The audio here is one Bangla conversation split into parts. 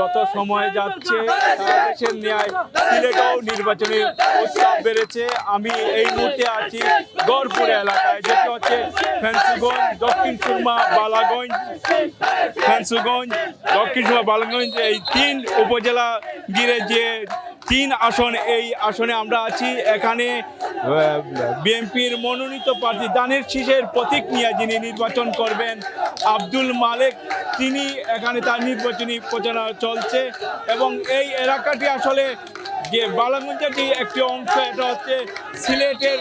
যত সময় যাচ্ছে দেশের ন্যায় সিলেটেও নির্বাচনী উৎসব বেড়েছে। আমি এই মুহূর্তে আছি গড়পুর এলাকায়, যেটি হচ্ছে ফেন্সুগঞ্জ, দক্ষিণ সুরমা, বালাগঞ্জ, ফেন্সুগঞ্জ, দক্ষিণ সুরমা, বালাগঞ্জ, এই তিন উপজেলা ঘিরে যে তিন আসন, এই আসনে আমরা আছি। এখানে বিএনপির মনোনীত প্রার্থী ধানের শীষের প্রতীক নিয়ে যিনি নির্বাচন করবেন আব্দুল মালেক, তিনি এখানে তার নির্বাচনী প্রচারণা চলছে। এবং এই এলাকাটি আসলে যে বালাগঞ্জের যে একটি অংশ, এটা হচ্ছে সিলেটের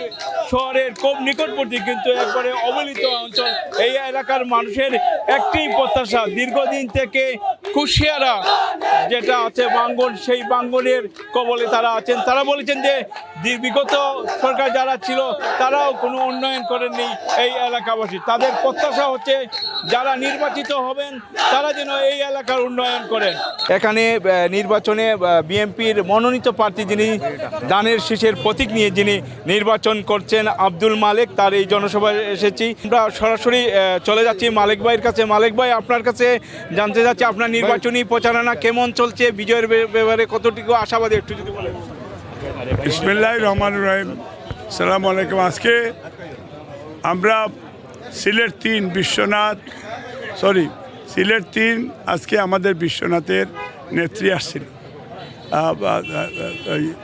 শহরের খুব নিকটবর্তী কিন্তু একবারে অবহেলিত অঞ্চল। এই এলাকার মানুষের একটি প্রত্যাশা, দীর্ঘদিন থেকে কুশিয়ারা যেটা আছে বাঙ্গন, সেই বাঙ্গনের কবলে তারা আছেন। তারা বলেছেন যে বিগত সরকার যারা ছিল তারাও কোনো উন্নয়ন করেননি এই এলাকাবাসী। তাদের প্রত্যাশা হচ্ছে যারা নির্বাচিত হবেন তারা যেন এই এলাকার উন্নয়ন করেন। এখানে নির্বাচনে বিএনপির মনোনীত প্রার্থী যিনি ধানের শীষের প্রতীক নিয়ে যিনি নির্বাচন করছেন আব্দুল মালেক, তার এই জনসভায় এসেছি। আমরা সরাসরি চলে যাচ্ছি মালেক ভাইয়ের কাছে। মালেক ভাই, আপনার কাছে জানতে চাচ্ছি আপনার নির্বাচনী প্রচারণা কেমন চলছে, বিজয়ের ব্যাপারে কতটুকু আশাবাদী, একটু যদি বলেন। বিসমিল্লাহির রহমানির রহিম, আসসালামু আলাইকুম। আজকে আমরা সিলেট তিন আজকে আমাদের বিশ্বনাথের নেত্রী আসছিল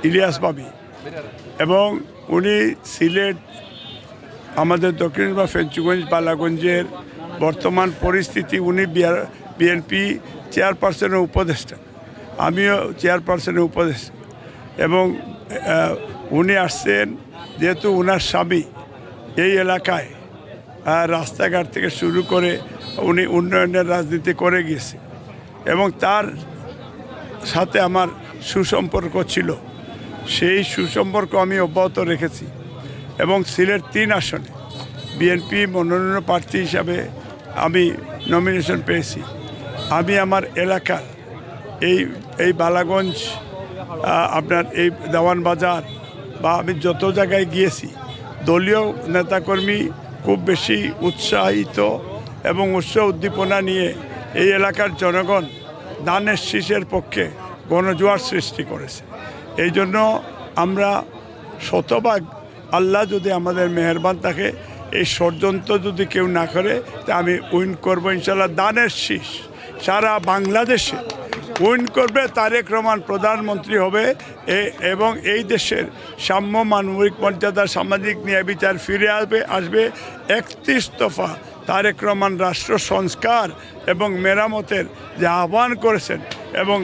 ইলিয়াস বাবি, এবং উনি সিলেট আমাদের দক্ষিণ বা ফেঞ্চুগঞ্জ বালাগঞ্জের বর্তমান পরিস্থিতি, উনি বিএনপি চেয়ারপারসনের উপদেষ্টা, আমিও চেয়ারপারসনের উপদেষ্টা, এবং উনি আসছেন যেহেতু ওনার স্বামী এই এলাকায় রাস্তাঘাট থেকে শুরু করে উনি উন্নয়নের রাজনীতি করে গিয়েছে, এবং তার সাথে আমার সুসম্পর্ক ছিল। সেই সুসম্পর্ক আমি অব্যাহত রেখেছি, এবং সিলেট 3 আসনে বিএনপি মনোনয়ন প্রার্থী হিসাবে আমি নমিনেশন পেয়েছি। আমি আমার এলাকার এই বালাগঞ্জ, আপনার এই দেওয়ান বাজার বা আমি যত জায়গায় গিয়েছি, দলীয় নেতাকর্মী খুব বেশি উৎসাহিত এবং উদ্দীপনা নিয়ে এই এলাকার জনগণ ধানের শীষের পক্ষে গণজোয়ার সৃষ্টি করেছে। এই জন্য আমরা শতভাগ, আল্লাহ যদি আমাদের মেহেরবান থাকে, এই ষড়যন্ত্র যদি কেউ না করে, তা আমি উইন করবো ইনশাল্লাহ। ধানের শীষ সারা বাংলাদেশে উইন করবে, তারেক রহমান প্রধানমন্ত্রী হবে, এবং এই দেশের সাম্য, মানবিক মর্যাদা, সামাজিক ন্যায় বিচার ফিরে আসবে। 31 দফা তারেক রহমান রাষ্ট্র সংস্কার এবং মেরামতের যে আহ্বান করেছেন, এবং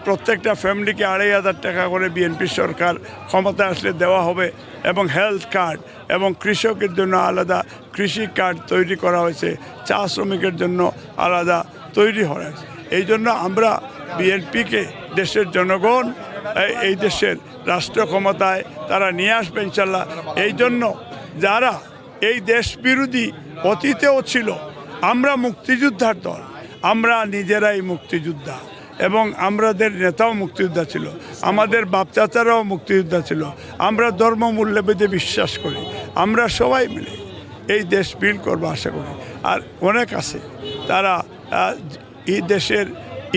প্রত্যেকটা ফ্যামিলিকে 2500 টাকা করে বিএনপি সরকার ক্ষমতা আসলে দেওয়া হবে, এবং হেলথ কার্ড, এবং কৃষকের জন্য আলাদা কৃষি কার্ড তৈরি করা হয়েছে, চা শ্রমিকের জন্য আলাদা তৈরি করা হয়েছে। এই জন্য আমরা বিএনপিকে দেশের জনগণ এই দেশের রাষ্ট্র ক্ষমতায় তারা নিয়ে আসবে ইনশাল্লাহ। এই জন্য যারা এই দেশ বিরোধী অতীতেও ছিল, আমরা মুক্তিযোদ্ধার দল, আমরা নিজেরাই মুক্তিযোদ্ধা, এবং আমাদের নেতাও মুক্তিযোদ্ধা ছিল, আমাদের বাপ চাচারাও মুক্তিযোদ্ধা ছিল। আমরা ধর্ম মূল্যবোধে বিশ্বাস করি, আমরা সবাই মিলে এই দেশ বিল করবো আশা করি। আর অনেক আছে তারা এই দেশের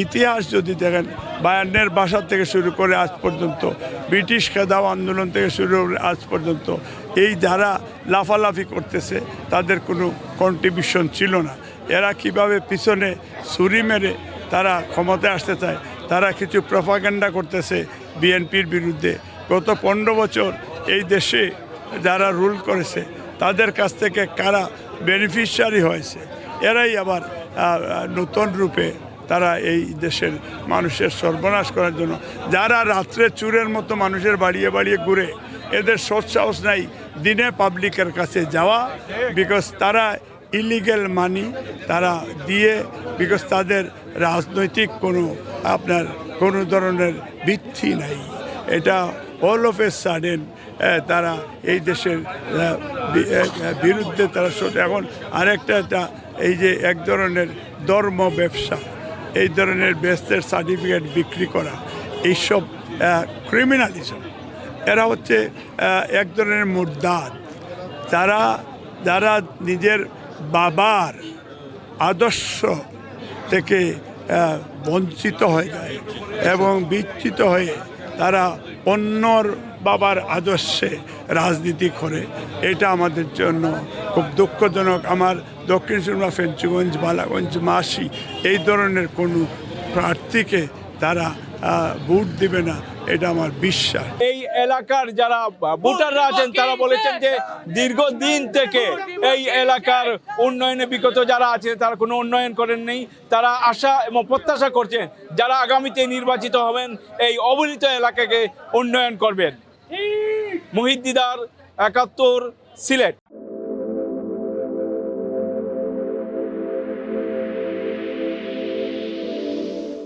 ইতিহাস যদি দেখেন, 52 ভাষা থেকে শুরু করে আজ পর্যন্ত, ব্রিটিশ খেদাও আন্দোলন থেকে শুরু করে আজ পর্যন্ত, এই যারা লাফালাফি করতেছে তাদের কোনো কন্ট্রিবিউশন ছিল না। এরা কিভাবে পিছনে ছুরি মেরে তারা ক্ষমতায় আসতে চায়, তারা কিছু প্রপাগান্ডা করতেছে বিএনপির বিরুদ্ধে। গত 15 বছর এই দেশে যারা রুল করেছে তাদের কাছ থেকে কারা বেনিফিশিয়ারি হয়েছে, এরাই আবার নতুন রূপে তারা এই দেশের মানুষের সর্বনাশ করার জন্য, যারা রাত্রে চুরের মতো মানুষের বাড়িয়ে ঘুরে, এদের সৎসাহস নাই দিনে পাবলিকের কাছে যাওয়া, বিকজ তারা ইলিগেল মানি তারা দিয়ে, বিকজ তাদের রাজনৈতিক কোনো ধরনের ভিত্তি নাই। এটা অল অফ এ সাডেন তারা এই দেশের বিরুদ্ধে তারা এখন আরেকটা এই যে এক ধরনের ধর্ম ব্যবসা, এই ধরনের বেস্টের সার্টিফিকেট বিক্রি করা, এইসব ক্রিমিনালিজম, এরা হচ্ছে এক ধরনের মুরদাদ। যারা নিজের বাবার আদর্শ থেকে বঞ্চিত হয়ে যায় এবং বিচ্যুত হয়ে তারা অন্যর বাবার আদর্শে রাজনীতি করে, এটা আমাদের জন্য খুব দুঃখজনক। আমার দক্ষিণ সুরমা, ফেঞ্চুগঞ্জ, বালাগঞ্জ, মাসি এই ধরনের কোনো প্রার্থীকে তারা ভোট দিবে না, এটা আমার বিশ্বাস। এই এলাকার যারা ভোটাররা আছেন তারা বলেছেন যে দীর্ঘদিন থেকে এই এলাকার উন্নয়নে বিগত যারা আছে তারা কোনো উন্নয়ন করেননি। তারা আশা এবং প্রত্যাশা করছেন যারা আগামীতে নির্বাচিত হবেন এই অবহেলিত এলাকাকে উন্নয়ন করবেন। মুহিত দিদার, ৭১, সিলেট।